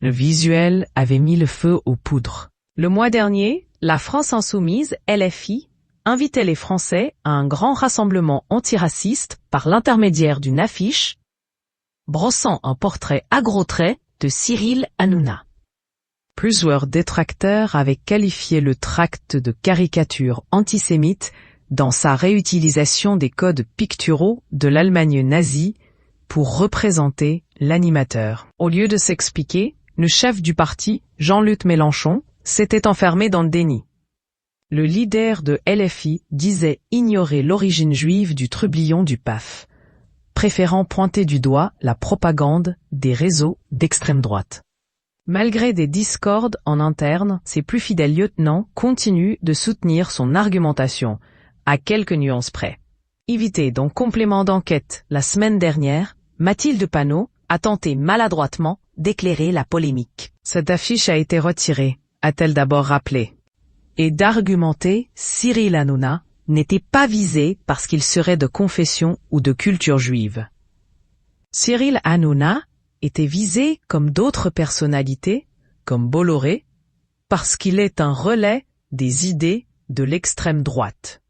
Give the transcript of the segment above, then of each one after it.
Le visuel avait mis le feu aux poudres. Le mois dernier, la France insoumise, LFI, invitait les Français à un grand rassemblement antiraciste par l'intermédiaire d'une affiche brossant un portrait à gros traits de Cyril Hanouna. Plusieurs détracteurs avaient qualifié le tract de caricature antisémite dans sa réutilisation des codes picturaux de l'Allemagne nazie pour représenter l'animateur. Au lieu de s'expliquer, le chef du parti, Jean-Luc Mélenchon, s'était enfermé dans le déni. Le leader de LFI disait ignorer l'origine juive du trublion du PAF, préférant pointer du doigt la propagande des réseaux d'extrême droite. Malgré des discordes en interne, ses plus fidèles lieutenants continuent de soutenir son argumentation, à quelques nuances près. Invitée dans Complément d'enquête la semaine dernière, Mathilde Panot a tenté maladroitement d'éclairer la polémique. Cette affiche a été retirée, a-t-elle d'abord rappelé, et d'argumenter Cyril Hanouna n'était pas visé parce qu'il serait de confession ou de culture juive. Cyril Hanouna était visé comme d'autres personnalités, comme Bolloré, parce qu'il est un relais des idées de l'extrême droite.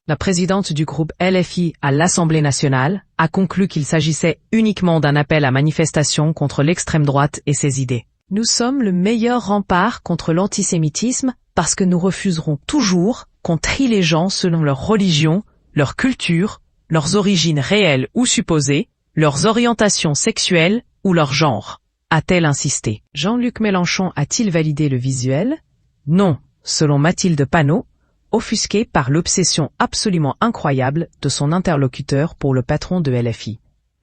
La présidente du groupe LFI à l'Assemblée nationale a conclu qu'il s'agissait uniquement d'un appel à manifestation contre l'extrême droite et ses idées. Nous sommes le meilleur rempart contre l'antisémitisme parce que nous refuserons toujours qu'on trie les gens selon leur religion, leur culture, leurs origines réelles ou supposées, leurs orientations sexuelles ou leur genre, a-t-elle insisté. Jean-Luc Mélenchon a-t-il validé le visuel? Non, selon Mathilde Panot, offusquée par l'obsession absolument incroyable de son interlocuteur pour le patron de LFI.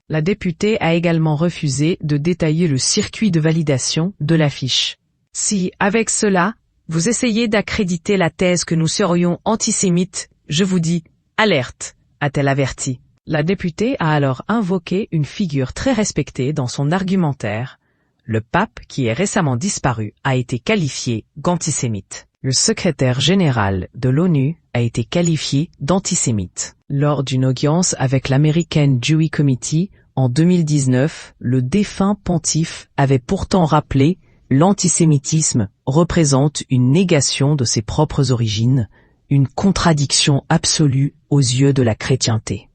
La députée a également refusé de détailler le circuit de validation de l'affiche. Si, avec cela, vous essayez d'accréditer la thèse que nous serions antisémites, je vous dis, alerte, a-t-elle averti. La députée a alors invoqué une figure très respectée dans son argumentaire. Le pape, qui est récemment disparu, a été qualifié d'antisémite. Le secrétaire général de l'ONU a été qualifié d'antisémite. Lors d'une audience avec l'American Jewish Committee en 2019, le défunt pontife avait pourtant rappelé l'antisémitisme représente une négation de ses propres origines, une contradiction absolue aux yeux de la chrétienté.